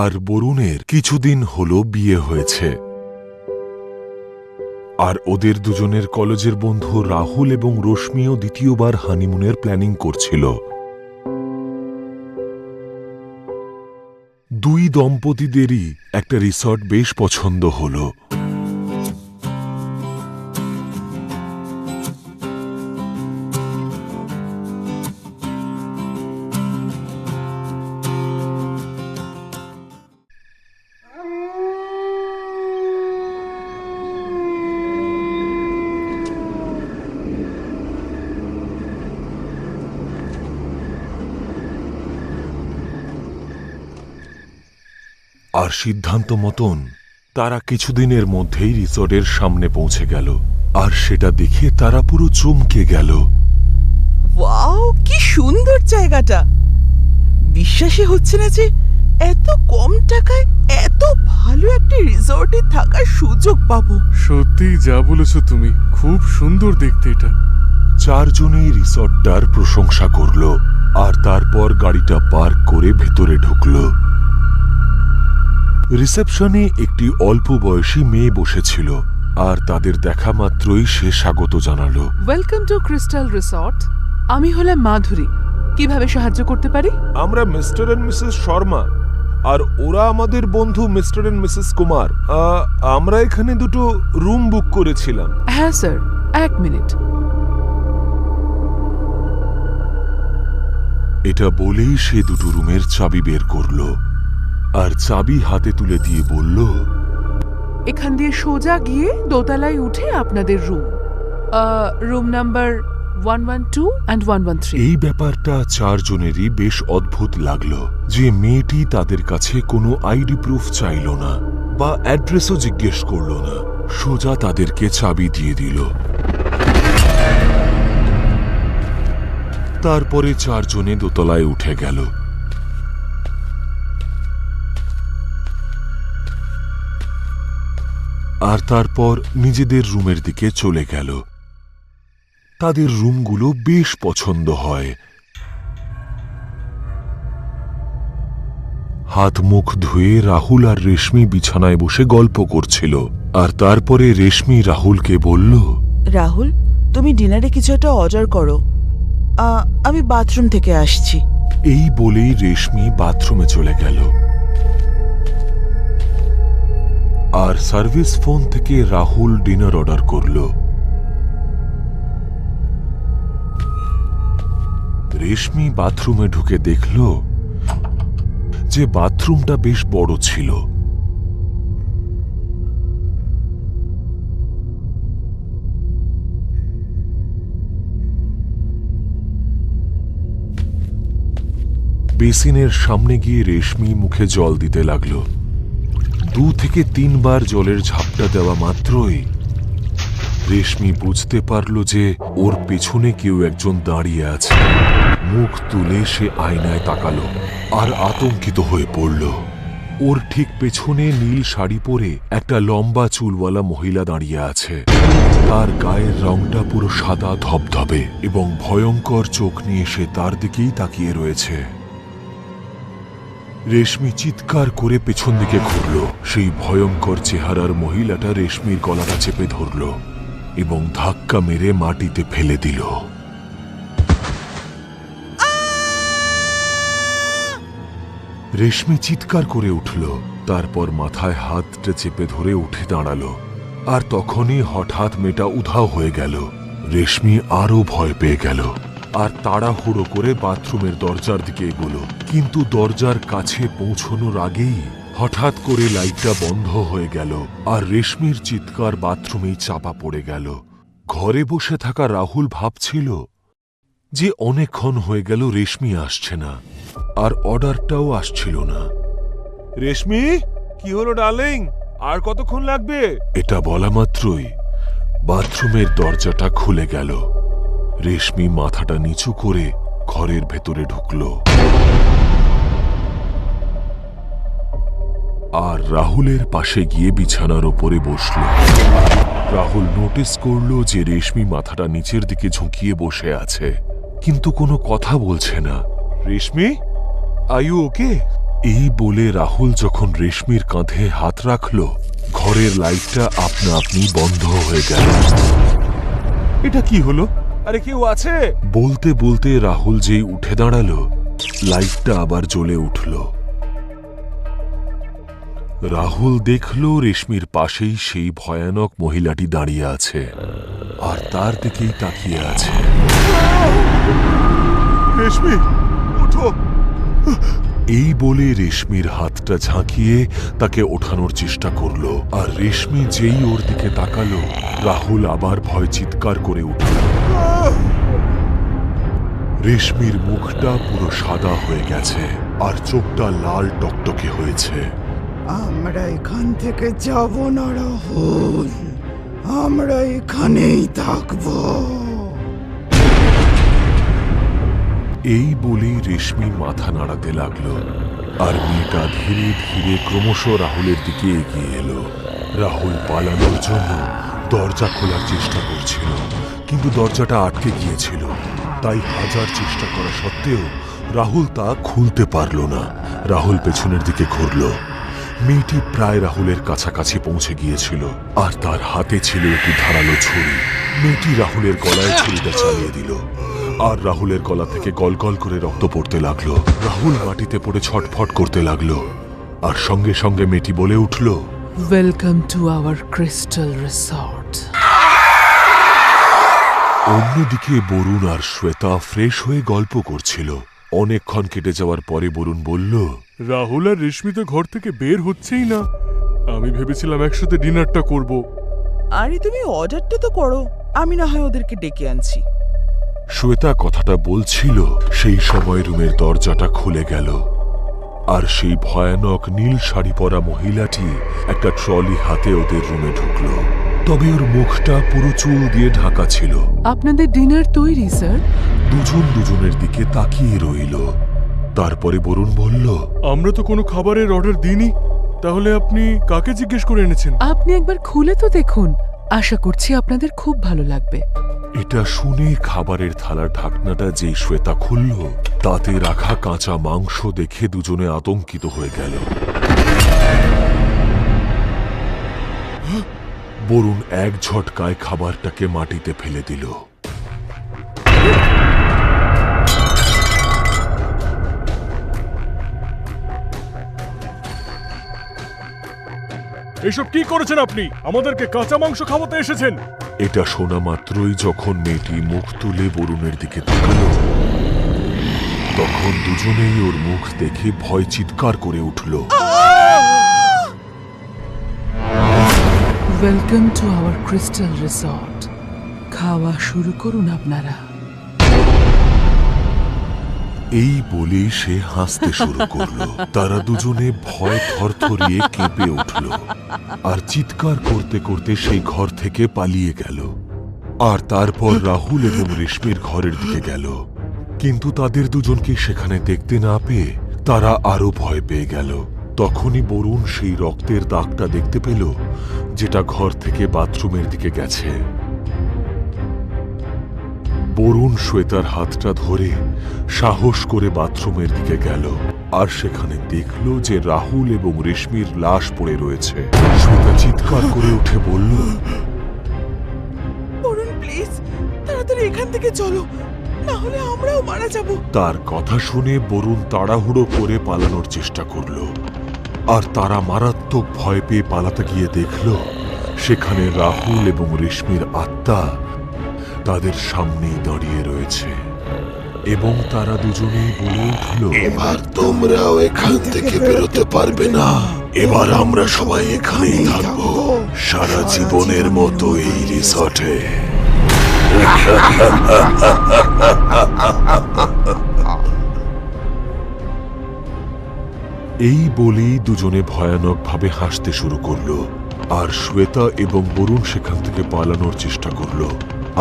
আর বরুণের কিছুদিন হলো বিয়ে হয়েছে, আর ওদের দুজনের কলেজের বন্ধু রাহুল এবং রশ্মিও দ্বিতীয়বার হানিমুনের প্ল্যানিং করছিল। দুই দম্পতিদেরই একটা রিসর্ট বেশ পছন্দ হলো। আর সিদ্ধান্ত মতন তারা কিছুদিনের মধ্যেই রিসর্টের সামনে পৌঁছে গেল, আর সেটা দেখে তারা পুরো চমকে গেল। ওয়াও, কি সুন্দর জায়গাটা! বিশ্বাসই হচ্ছে না যে এত কম টাকায় এত ভালো একটা রিসর্টে থাকার সুযোগ পাবো। সত্যি যা বলেছো তুমি, খুব সুন্দর দেখতে এটা। চারজনেই রিসর্টটার প্রশংসা করল, আর তারপর গাড়িটা পার্ক করে ভেতরে ঢুকল। রিসেপশনে একটি অল্প বয়সী মেয়ে বসেছিল, আর তাদের দেখা মাত্রই সে স্বাগত জানালো। Welcome to crystal resort. আমি হলাম মাধুরী। কিভাবে সাহায্য করতে পারি? আমরা মিস্টার এন্ড মিসেস শর্মা, আর ওরা আমাদের বন্ধু মিস্টার এন্ড মিসেস কুমার। আমরা এখানে দুটো রুম বুক করেছিলাম। হ্যাঁ স্যার, 1 মিনিট। এটা বলেই সে দুটো রুমের চাবি বের করল, আর চাবি হাতে তুলে দিয়ে বলল, এখান দিয়ে সোজা গিয়ে দোতলায় উঠে আপনাদের রুম নাম্বার 112 and 113। এই ব্যাপারটা চারজনেরই বেশ অদ্ভুত লাগলো যে মেয়েটি তাদের কাছে কোনো আইডি প্রুফ চাইল না বা অ্যাড্রেসও জিজ্ঞেস করল না, সোজা তাদেরকে চাবি দিয়ে দিল। তারপরে চারজনে দোতলায় উঠে গেল। আর তারপর নিজেদের রুমের দিকে চলে গেল। তাদের রুমগুলো বেশ পছন্দ হয়। হাত মুখ ধুয়ে রাহুল আর রেশমি বিছানায় বসে গল্প করছিল, আর তারপরে রেশমি রাহুলকে বলল, রাহুল, তুমি ডিনারে কিছু একটা অর্ডার করো। আমি বাথরুম থেকে আসছি। এই বলেই রেশমি বাথরুমে চলে গেল। আর সার্ভিস ফোন থেকে রাহুল ডিনার অর্ডার করল। রেশমি বাথরুমে ঢুকে দেখল যে বাথরুমটা বেশ বড় ছিল। বেসিনের সামনে গিয়ে রেশমি মুখে জল দিতে লাগলো। 2 থেকে 3 বার জলের ঝাপটা দেওয়া মাত্রই রেশমি বুঝতে পারল যে ওর পেছনে কেউ একজন দাঁড়িয়ে আছে। মুখ তুলে সে আয়নায় তাকালো আর আতঙ্কিত হয়ে পড়ল। ওর ঠিক পেছনে নীল শাড়ি পরে একটা লম্বা চুলওয়ালা মহিলা দাঁড়িয়ে আছে। তার গায়ের রংটা পুরো সাদা ধবধবে এবং ভয়ঙ্কর চোখ নিয়ে সে তার দিকেই তাকিয়ে রয়েছে। রেশমি চিৎকার করে পেছন দিকে ঘুরল। সেই ভয়ঙ্কর চেহারার মহিলাটা রেশমির গলাটা চেপে ধরল এবং ধাক্কা মেরে মাটিতে ফেলে দিল। রেশমি চিৎকার করে উঠল, তারপর মাথায় হাতটা চেপে ধরে উঠে দাঁড়ালো। আর তখনই হঠাৎ মেয়েটা উধাও হয়ে গেল। রেশমি আরো ভয় পেয়ে গেল আর তাড়াহুড়ো করে বাথরুমের দরজার দিকে এগোলো। কিন্তু দরজার কাছে পৌঁছানোর আগেই হঠাৎ করে লাইটটা বন্ধ হয়ে গেল, আর রেশমির চিৎকার বাথরুমেই চাপা পড়ে গেল। ঘরে বসে থাকা রাহুল ভাবছিল যে অনেকক্ষণ হয়ে গেল রেশমি আসছে না, আর অর্ডারটাও আসছিল না। রেশমি, কি হলো ডার্লিং? আর কতক্ষণ লাগবে? এটা বলা মাত্রই বাথরুমের দরজাটা খুলে গেল। রেশমি মাথাটা নিচু করে ঘরের ভেতরে ঢুকল আর রাহুলের পাশে গিয়ে বিছানার ওপরে বসল। রাহুল নোটিস করল যে রেশমি মাথাটা নিচের দিকে ঝুঁকিয়ে বসে আছে, কিন্তু কোনো কথা বলছে না। রেশমি, আর ইউ ওকে? এই বলে রাহুল যখন রেশমির কাঁধে হাত রাখল, ঘরের লাইটটা আপনা আপনি বন্ধ হয়ে গেল। এটা কি হলো? আরে কেউ আছে? বলতে বলতে রাহুল যেই উঠে দাঁড়ালো, লাইটটা আবার জ্বলে উঠল। রাহুল দেখল রেশমির পাশেই সেই ভয়ানক মহিলাটি দাঁড়িয়ে আছে আর তার দিকেই তাকিয়ে আছে। রেশমি, ওঠো। এই বলে রেশমির হাতটা ঝাঁকিয়ে তাকে ওঠানোর চেষ্টা করলো, আর রেশমি যেই ওর দিকে তাকালো, রাহুল আবার ভয় চিৎকার করে উঠল। রেশমির মুখটা পুরো সাদা হয়ে গেছে আর চোখটা লাল টকটকে হয়েছে। আমরা এখান থেকে যাব না রাহুল, আমরা এখানেই থাকবো। এই বলেই রেশমি মাথা নাড়াতে লাগলো, আর মেয়েটা ধীরে ধীরে ক্রমশ রাহুলের দিকে এগিয়ে এলো। রাহুল পালানোর জন্য দরজা খোলার চেষ্টা করছিল, কিন্তু দরজাটা আটকে গিয়েছিল। তাই হাজার চেষ্টা করা সত্ত্বেও রাহুল তা খুলতে পারল না। রাহুল পেছনের দিকে ঘুরল। মেয়েটি প্রায় রাহুলের কাছাকাছি পৌঁছে গিয়েছিল, আর তার হাতে ছিল একটি ধারালো ছুরি। মেয়েটি রাহুলের গলায় ছুরিটা চালিয়ে দিল, আর রাহুলের গলা থেকে গলগল করে রক্ত পড়তে লাগলো। রাহুল মাটিতে পড়ে ছটফট করতে লাগলো, আর সঙ্গে সঙ্গে মেয়েটি বলে উঠল, welcome to our crystal resort. অন্যদিকে বরুণ আর শ্বেতা ফ্রেশ হয়ে গল্প করছিল। অনেকক্ষণ কেটে যাওয়ার পরে বরুণ বলল, রাহুল আর রেশমি তো ঘর থেকে বের হচ্ছেই না। আমি ভেবেছিলাম একসাথে ডিনারটা করব। আরে তুমি অর্ডারটা তো করো, আমি না হয় ওদেরকে ডেকে আনছি। শ্বেতা কথাটা বলছিল, সেই সময় রুমের দরজাটা খুলে গেল, আর সেই ভয়ানক নীল শাড়ি পরা মহিলাটি একটা ট্রলি হাতে ওদের রুমে ঢুকল। তবে ওর মুখটা পুরো চুল দিয়ে ঢাকা ছিল। আপনাদের ডিনার তৈরি স্যার। দুজন দুজনের দিকে তাকিয়ে রইল। তারপরে বরুণ বলল, আমরা তো কোনো খাবারের অর্ডার দিইনি। তাহলে আপনি কাকে জিজ্ঞেস করে এনেছেন? আপনি একবার খুলে তো দেখুন, আশা করছি আপনাদের খুব ভালো লাগবে। এটা শুনে খাবারের থালার ঢাকনাটা যেই শ্বেতা খুলল, তাতে রাখা কাঁচা মাংস দেখে দুজনে আতঙ্কিত হয়ে গেল। বরুণ এক ঝটকায় খাবারটাকে মাটিতে ফেলে দিল। এসব কি করেছেন আপনি? আমাদেরকে কাঁচা মাংস খাওয়াতে এসেছেন? এটা শোনা মাত্রই যখন মেয়েটি মুখ তুলে বরুণের দিকে তাকালো, তখন দুজনেই ওর মুখ দেখে ভয় চিৎকার করে উঠল। Welcome to our crystal resort. খাওয়া শুরু করুন আপনারা। এই বলে সে হাসতে শুরু করলো। তারা দুজনে ভয় থরথরিয়ে কেঁপে উঠল, আর চিৎকার করতে করতে সেই ঘর থেকে পালিয়ে গেল। আর তারপর রাহুল এবং রেশমির ঘরের দিকে গেল, কিন্তু তাদের দুজনকে সেখানে দেখতে না পেয়ে তারা আরো ভয় পেয়ে গেল। তখনই বরুণ সেই রক্তের দাগটা দেখতে পেল, যেটা ঘর থেকে বাথরুমের দিকে গেছে। বরুণ শ্বেতার হাতটা ধরে সাহস করে বাথরুমের দিকে গেল, আর সেখানে দেখল যে রাহুল এবং রেশমির লাশ পড়ে রয়েছে। শ্বেতা চিৎকার করে উঠে বলল, বরুণ প্লিজ তাড়াতাড়ি এখান থেকে চলো, না হলে আমরাও মারা যাব। তার কথা শুনে বরুণ তাড়াহুড়ো করে পালানোর চেষ্টা করল, আর তারা মারাত্মক ভয় পেয়ে পালাতে গিয়ে দেখল সেখানে রাহুল এবং রেশমির আত্মা তাদের সামনেই দাঁড়িয়ে রয়েছে, এবং তারা দুজনেই বলে উঠল, এবার তোমরাও এখান থেকে বেরোতে পারবে না। এবার আমরা সবাই এখানেই থাকবো সারা জীবনের মতো এই রিসর্টে। এই বলেই দুজনে ভয়ানকভাবে হাসতে শুরু করলো, আর শ্বেতা এবং বরুণ সেখান থেকে পালানোর চেষ্টা করলো।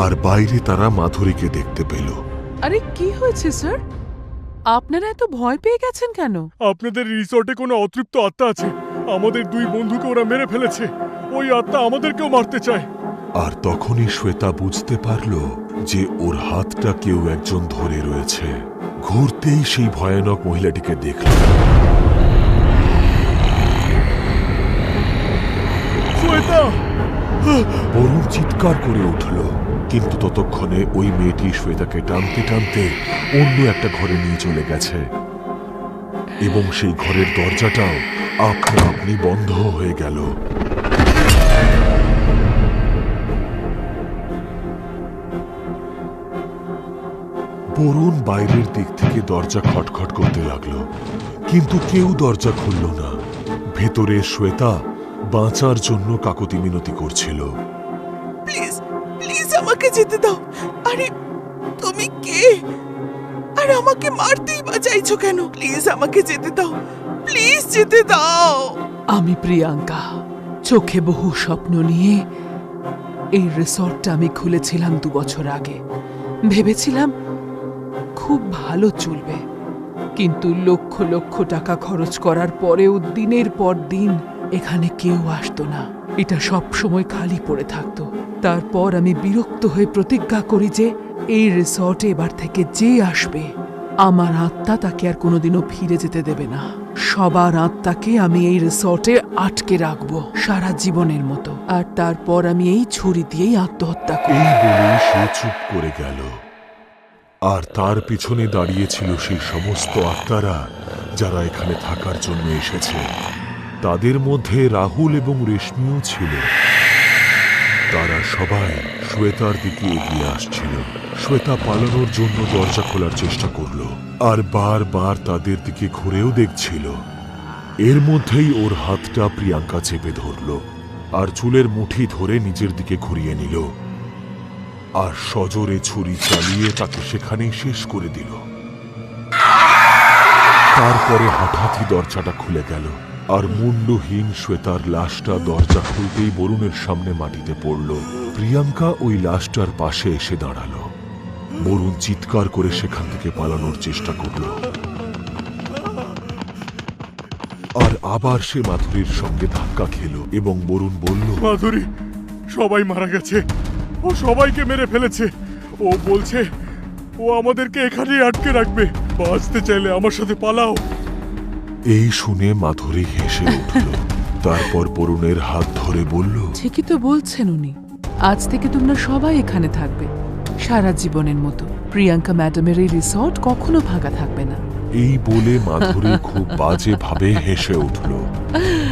আর বাইরে তারা মাধুরীকে দেখতে পেল। আরে কি হয়েছে স্যার? আপনারা এত ভয় পেয়ে গেছেন কেন? আপনাদের রিসর্টে কোনো অতৃপ্ত আত্মা আছে। আমাদের দুই বন্ধুকে ওরা মেরে ফেলেছে। ওই আত্মা আমাদেরকেও মারতে চায়। আর তখনই শ্বেতা বুঝতে পারল যে ওর হাতটা কেউ একজন ধরে রয়েছে। ঘুরতেই সেই ভয়ানক মহিলাটিকে দেখল। চিৎকার করে উঠল, কিন্তু ততক্ষণে ওই মেয়েটি শ্বেতাকে টানতে টানতে অন্য একটা ঘরে নিয়ে চলে গেছে এবং সেই ঘরের দরজাটাও আপনা আপনি বন্ধ হয়ে গেল। বরুণ বাইরের দিক থেকে দরজা খটখট করতে লাগলো, কিন্তু কেউ দরজা খুলল না। ভেতরে শ্বেতা বাঁচার জন্য কাকুতি মিনতি করছিল। প্লিজ প্লিজ আমাকে যেতে দাও। আরে তুমি কে? আর আমাকে মারতেই বা চাইছো কেন? প্লিজ আমাকে যেতে দাও, প্লিজ যেতে দাও। আমি প্রিয়াঙ্কা, চোখে বহু স্বপ্ন নিয়ে এই রিসর্টটা আমি খুলেছিলাম 2 বছর আগে। ভেবেছিলাম খুব ভালো চলবে, কিন্তু লক্ষ লক্ষ টাকা খরচ করার পরেও দিনের পর দিন এখানে কেউ আসতো না। এটা সব সময় খালি পড়ে থাকতো। তারপর আমি বিরক্ত হয়ে প্রতিজ্ঞা করি যে এই রিসর্টে এবার থেকে যে আসবে আমার আত্মা তাকে আর কোনোদিনও ফিরে যেতে দেবে না। সবার আত্মাকে আমি এই রিসর্টে আটকে রাখবো সারা জীবনের মতো। আর তারপর আমি এই ছুরি দিয়েই আত্মহত্যা করি। এই বলে সে চুপ করে গেল। আর তার পিছনে দাঁড়িয়েছিল সেই সমস্ত আত্মারা যারা এখানে থাকার জন্য এসেছে। তাদের মধ্যে রাহুল এবং রেশমিও ছিল। তারা সবাই শ্বেতার দিকে এগিয়ে আসছিল। শ্বেতা পালানোর জন্য দরজা খোলার চেষ্টা করলো আর বারবার তাদের দিকে ঘুরেও দেখছিল। এর মধ্যেই ওর হাতটা প্রিয়াঙ্কা চেপে ধরল আর চুলের মুঠি ধরে নিজের দিকে ঘুরিয়ে নিল আর সজোরে ছুরি চালিয়ে তাকে সেখানেই শেষ করে দিল। তারপরে হঠাৎই দরজাটা খুলে গেল আর মুন্ডহীন শ্বেতার লাশটা দরজা খুলতেই বরুণের সামনে মাটিতে পড়ল। প্রিয়াঙ্কা ওই লাশটার পাশে এসে দাঁড়ালো। বরুণ চিৎকার করে সেখান থেকে পালানোর চেষ্টা করল আর আবার সে মাধুরীর সঙ্গে ধাক্কা খেল এবং বরুণ বলল, মাধুরী, সবাই মারা গেছে। ও সবাইকে মেরে ফেলেছে। ও বলছে ও আমাদেরকে এখানেই আটকে রাখবে। বাঁচতে চাইলে আমার সাথে পালাও। এই শুনে মাধুরী হেসে উঠল। তারপর বরুণের হাত ধরে বলল, ঠিকই তো বলছেন উনি। আজ থেকে তোমরা সবাই এখানে থাকবে সারা জীবনের মতো। প্রিয়াঙ্কা ম্যাডামের এই রিসর্ট কখনো ভাঙা থাকবে না। এই বলে মাধুরী খুব বাজে ভাবে হেসে উঠল।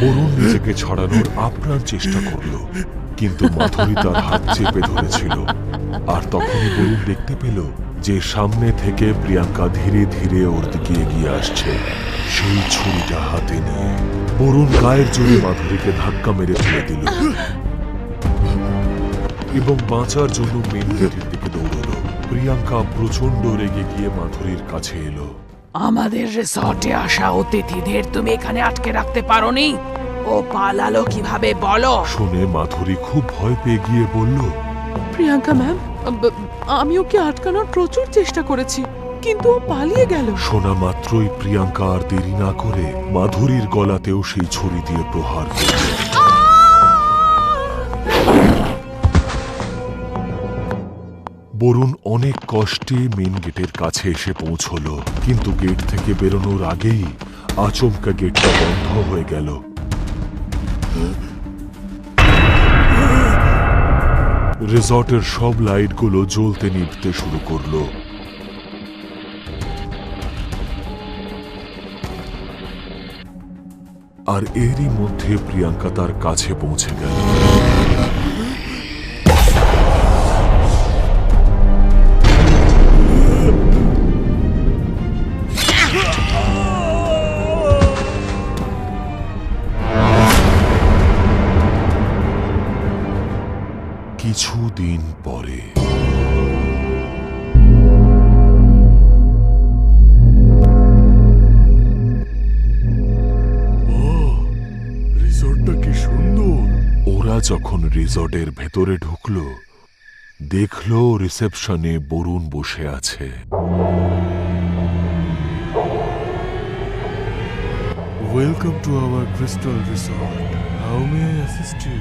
বরুণ নিজেকে ছড়ানোর আপ্রাণ চেষ্টা করল, কিন্তু মাধুরী তার হাত চেপে ধরেছিল। আর তখনই বরুণ দেখতে পেল যে সামনে থেকে প্রিয়াঙ্কা ধীরে ধীরে ওর দিকে এগিয়ে আসছে, সেই ছুরিটা হাতে নিয়ে। বরুণ গায়ের জোরে মাধুরীকে ধাক্কা মেরে ফেলে দিল এবং বাঁচার জন্য মেন গেটের দিকে দৌড়ল। প্রিয়াঙ্কা প্রচন্ড রেগে গিয়ে মাধুরীর কাছে এলো। আমাদের রিসর্টে আসা অতিথিদের তুমি এখানে আটকে রাখতে পারোনি। ও পালালো কিভাবে বলো? শুনে মাধুরী খুব ভয় পেয়ে গিয়ে বলল, প্রিয়াঙ্কা ম্যাম, আমি ওকে আটকানোর প্রচুর চেষ্টা করেছি, কিন্তু ও পালিয়ে গেল। শোনা মাত্রই প্রিয়াঙ্কা আর দেরি না করে মাধুরীর গলাতেও সেই ছুরি দিয়ে প্রহার করল। বরুণ অনেক কষ্টে মেন গেটের কাছে এসে পৌঁছল, কিন্তু গেট থেকে বেরোনোর আগেই আচমকা গেটটা বন্ধ হয়ে গেল। রিসর্টের সব লাইটগুলো জ্বলতে নিভতে শুরু করলো। আর এরই মধ্যে প্রিয়াঙ্কা তার কাছে পৌঁছে গেল। কিছুদিন পরে রিসর্টটা কি সুন্দর। ওরা যখন রিসর্টের ভেতরে ঢুকলো, দেখলো রিসেপশনে বরুণ বসে আছে। Welcome to our crystal resort. How may I assist you?